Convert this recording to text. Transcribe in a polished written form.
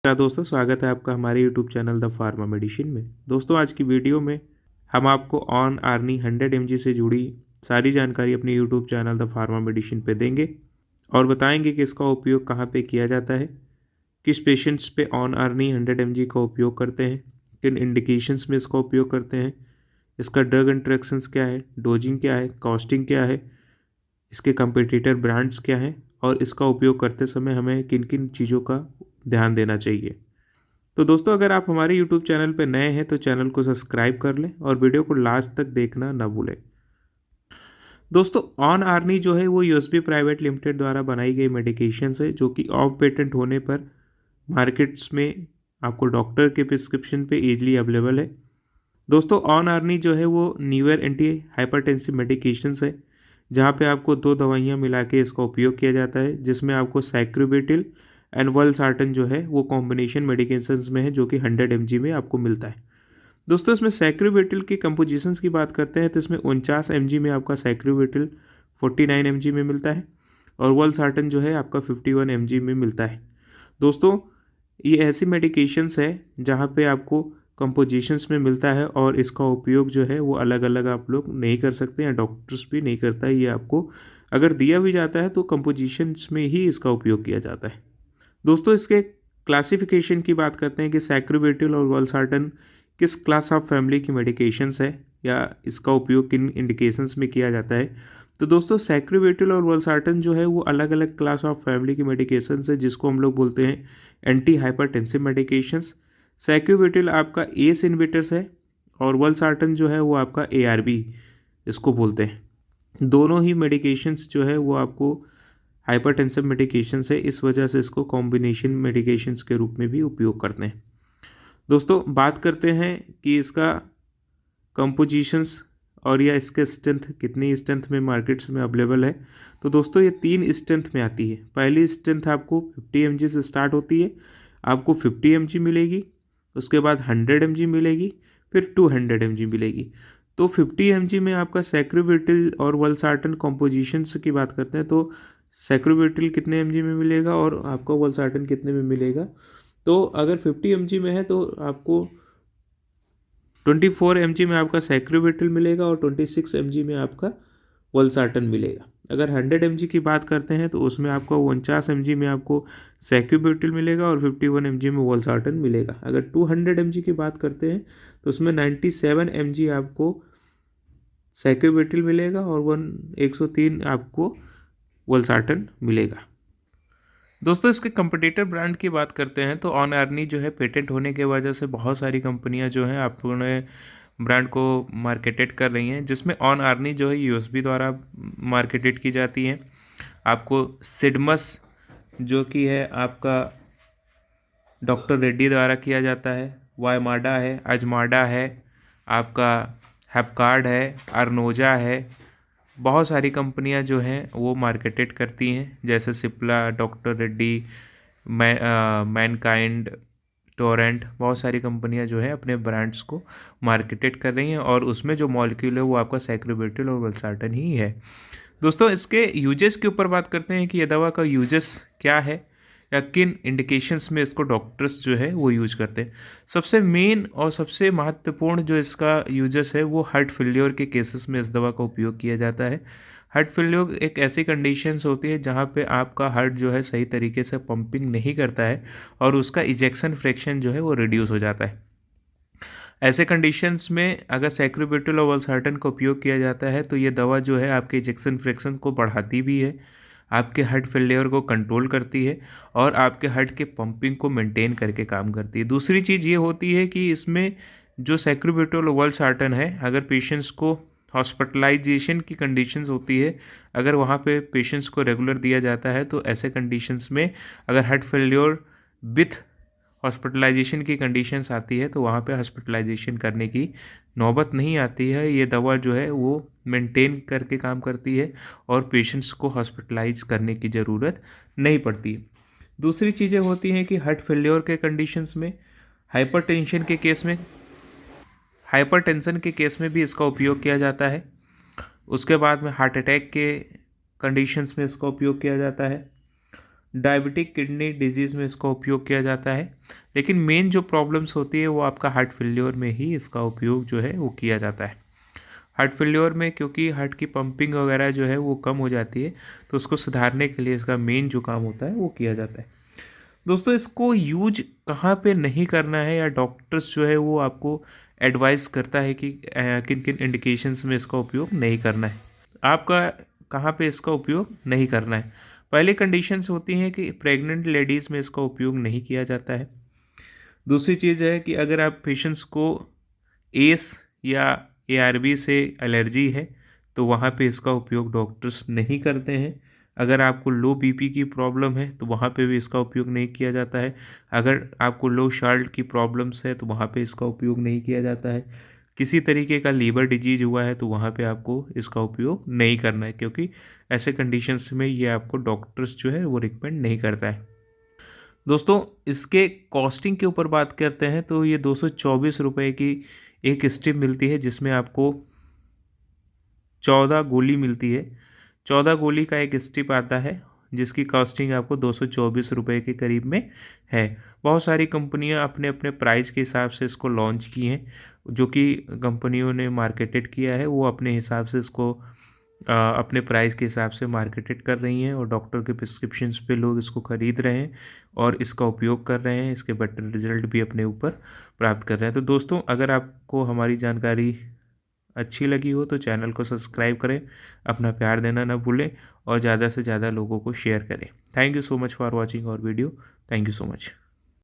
क्या दोस्तों, स्वागत है आपका हमारे YouTube channel the pharma medicine में। दोस्तों, आज की वीडियो में हम आपको ऑन आर्नी 100 mg से जुड़ी सारी जानकारी अपने YouTube channel the pharma medicine पे देंगे और बताएंगे कि इसका उपयोग कहाँ पे किया जाता है, किस पेशेंट्स पे ऑन आर्नी 100 mg का उपयोग करते हैं, किन इंडिकेशंस में इसका उपयोग करते हैं, इसका ड्रग इंटरेक्शंस क्या है, डोजिंग क्या है, कॉस्टिंग क्या है, इसके कंपटीटर ब्रांड्स क्या हैं और इसका उपयोग करते समय हमें किन किन चीज़ों का ध्यान देना चाहिए। तो दोस्तों, अगर आप हमारे YouTube चैनल पर नए हैं तो चैनल को सब्सक्राइब कर लें और वीडियो को लास्ट तक देखना ना भूलें। दोस्तों, ऑन आर्नी जो है वो यूएसबी प्राइवेट लिमिटेड द्वारा बनाई गई मेडिकेशन है जो कि ऑफ पेटेंट होने पर मार्केट्स में आपको डॉक्टर के प्रिस्क्रिप्शन पे ईजिली अवेलेबल है। दोस्तों, ऑन आर्नी जो है वो न्यूअर एंटी हाइपरटेंसिव मेडिकेशंस है जहाँ पे आपको दो दवाइयाँ मिला के इसका उपयोग किया जाता है, जिसमें आपको सैक्रोबेटिल एंड वल्सार्टन जो है वो कॉम्बिनेशन मेडिकेशंस में है जो कि 100 mg में आपको मिलता है। दोस्तों, इसमें सैक्रोबेटिल की कंपोजिशंस की बात करते हैं तो इसमें 49 mg में आपका सैक्रोबेटिल 49 mg में मिलता है और वल्सार्टन जो है आपका 51 mg में मिलता है। दोस्तों, ये ऐसी मेडिकेशंस है जहाँ पे आपको कंपोजिशंस में मिलता है और इसका उपयोग जो है वो अलग अलग आप लोग नहीं कर सकते या डॉक्टर्स भी नहीं करता है। ये आपको अगर दिया भी जाता है तो कंपोजिशंस में ही इसका उपयोग किया जाता है। दोस्तों, इसके क्लासिफिकेशन की बात करते हैं कि सैक्रोबेटिल और वल्सार्टन किस क्लास ऑफ फैमिली की मेडिकेशंस है या इसका उपयोग किन इंडिकेशंस में किया जाता है। तो दोस्तों, सैक्रोबेटिल और वल्सार्टन जो है वो अलग अलग क्लास ऑफ फैमिली की मेडिकेशंस है जिसको हम लोग बोलते हैं एंटी हाइपरटेंसिव मेडिकेशंस। सैक्रोबेटिल आपका एस इनहिबिटर्स है और वल्सार्टन जो है वो आपका ARB इसको बोलते हैं। दोनों ही मेडिकेशंस जो है वो आपको हाइपरटेंसिव मेडिकेशंस है, इस वजह से इसको कॉम्बिनेशन मेडिकेशंस के रूप में भी उपयोग करते हैं। दोस्तों, बात करते हैं कि इसका कंपोजिशंस और या इसके स्ट्रेंथ कितनी स्ट्रेंथ में मार्केट्स में अवेलेबल है। तो दोस्तों, ये 3 स्ट्रेंथ में आती है। पहली स्ट्रेंथ आपको 50 mg से स्टार्ट होती है, आपको 50 mg मिलेगी, उसके बाद 100 mg मिलेगी, फिर 200 mg मिलेगी। तो 50 mg में आपका सैक्रोबेटिल और वल्सार्टन कॉम्पोजिशंस की बात करते हैं तो सैक्रोबेटिल कितने mg में मिलेगा और आपका वल्सार्टन कितने में मिलेगा। तो अगर 50 mg में है तो आपको 24 mg में आपका सैक्रोबेटिल मिलेगा और 26 mg में आपका वल्सार्टन मिलेगा। अगर 100 mg की बात करते हैं तो उसमें आपको 49 mg में आपको सैक्रोबेटिल मिलेगा और 51 mg में वल्सार्टन मिलेगा। अगर 200 mg की बात करते हैं तो उसमें 97 mg आपको सैक्रोबेटिल मिलेगा और 103 आपको वल्सार्टन मिलेगा। दोस्तों, इसके कंपटीटर ब्रांड की बात करते हैं तो ऑन आर्नी जो है पेटेंट होने के वजह से बहुत सारी कंपनियां जो हैं अपने ब्रांड को मार्केटेड कर रही हैं, जिसमें ऑन आर्नी जो है यूएसबी द्वारा मार्केटेड की जाती है। आपको सिडमस जो कि है आपका डॉक्टर रेड्डी द्वारा किया जाता है, वायमाडा है, अजमाडा है, आपका हैपकार्ड है, अर्नोजा है, बहुत सारी कंपनियां जो हैं वो मार्केटेड करती हैं, जैसे Cipla, doctor Reddy, Mankind, Torrent. बहुत सारी कंपनियां जो है अपने ब्रांड्स को मार्केटेड कर रही हैं और उसमें जो मॉलिक्यूल है वो आपका सैक्रोबेटिल और वल्सार्टन ही है। दोस्तों, इसके यूजेस के ऊपर बात करते हैं कि यह दवा का यूजेस क्या है या किन इंडिकेशंस में इसको डॉक्टर्स जो है वो यूज करते हैं। सबसे मेन और सबसे महत्वपूर्ण जो इसका यूजेस है वो हार्ट फेल्योर के केसेस में इस दवा का उपयोग किया जाता है। हार्ट फेल्योर एक ऐसी कंडीशंस होती है जहाँ पे आपका हार्ट जो है सही तरीके से पंपिंग नहीं करता है और उसका इजेक्शन फ्रैक्शन जो है वो रिड्यूस हो जाता है। ऐसे कंडीशंस में अगर सैक्रोबेटिल और वल्सार्टन का उपयोग किया जाता है तो ये दवा जो है आपके इजेक्शन फ्रैक्शन को बढ़ाती भी है, आपके हार्ट फेलियर को कंट्रोल करती है और आपके हार्ट के पंपिंग को मेंटेन करके काम करती है। दूसरी चीज़ ये होती है कि इसमें जो सैक्रोबेटिल और वल्सार्टन है, अगर पेशेंट्स को हॉस्पिटलाइजेशन की कंडीशंस होती है, अगर वहाँ पे पेशेंट्स को रेगुलर दिया जाता है तो ऐसे कंडीशंस में अगर हार्ट फेलियर विथ हॉस्पिटलाइजेशन की कंडीशंस आती है तो वहाँ पे हॉस्पिटलाइजेशन करने की नौबत नहीं आती है। ये दवा जो है वो मेंटेन करके काम करती है और पेशेंट्स को हॉस्पिटलाइज करने की ज़रूरत नहीं पड़ती। दूसरी चीज़ें होती हैं कि हार्ट फेल्योर के कंडीशंस में, हाइपरटेंशन के केस में भी इसका उपयोग किया जाता है। उसके बाद में हार्ट अटैक के कंडीशंस में इसका उपयोग किया जाता है। डायबिटिक किडनी डिजीज़ में इसका उपयोग किया जाता है। लेकिन मेन जो प्रॉब्लम्स होती है वो आपका हार्ट फेल्योर में ही इसका उपयोग जो है वो किया जाता है। हार्ट फेल्योर में क्योंकि हार्ट की पंपिंग वगैरह जो है वो कम हो जाती है, तो उसको सुधारने के लिए इसका मेन जो काम होता है वो किया जाता है। दोस्तों, इसको यूज कहाँ पे नहीं करना है या डॉक्टर्स जो है वो आपको एडवाइस करता है कि किन किन इंडिकेशंस में इसका उपयोग नहीं करना है। आपका कहाँ पे इसका उपयोग नहीं करना है। पहली कंडीशंस होती हैं कि प्रेग्नेंट लेडीज़ में इसका उपयोग नहीं किया जाता है। दूसरी चीज़ है कि अगर आप पेशेंट्स को एस या एआरबी से एलर्जी है तो वहाँ पे इसका उपयोग डॉक्टर्स नहीं करते हैं। अगर आपको लो बीपी की प्रॉब्लम है तो वहाँ पे भी इसका उपयोग नहीं किया जाता है। अगर आपको लो शाल्ट की प्रॉब्लम्स है तो वहाँ पे इसका उपयोग नहीं किया जाता है। किसी तरीके का लीवर डिजीज हुआ है तो वहाँ पे आपको इसका उपयोग नहीं करना है, क्योंकि ऐसे कंडीशंस में ये आपको डॉक्टर्स जो है वो रिकमेंड नहीं करता है। दोस्तों, इसके कॉस्टिंग के ऊपर बात करते हैं तो ये 224 रुपये की एक स्ट्रिप मिलती है, जिसमें आपको 14 गोली मिलती है। 14 गोली का एक स्ट्रिप आता है, जिसकी कॉस्टिंग आपको 224 रुपये के करीब में है। बहुत सारी कंपनियां अपने अपने प्राइस के हिसाब से इसको लॉन्च की हैं। जो कि कंपनियों ने मार्केटेड किया है वो अपने हिसाब से इसको अपने प्राइस के हिसाब से मार्केटेड कर रही हैं, और डॉक्टर के प्रिस्क्रिप्शंस पे लोग इसको ख़रीद रहे हैं और इसका उपयोग कर रहे हैं। इसके बेटर रिजल्ट भी अपने ऊपर प्राप्त कर रहे हैं। तो दोस्तों, अगर आपको हमारी जानकारी अच्छी लगी हो तो चैनल को सब्सक्राइब करें, अपना प्यार देना ना भूलें और ज़्यादा से ज़्यादा लोगों को शेयर करें। Thank you so much for watching our video. Thank you so much.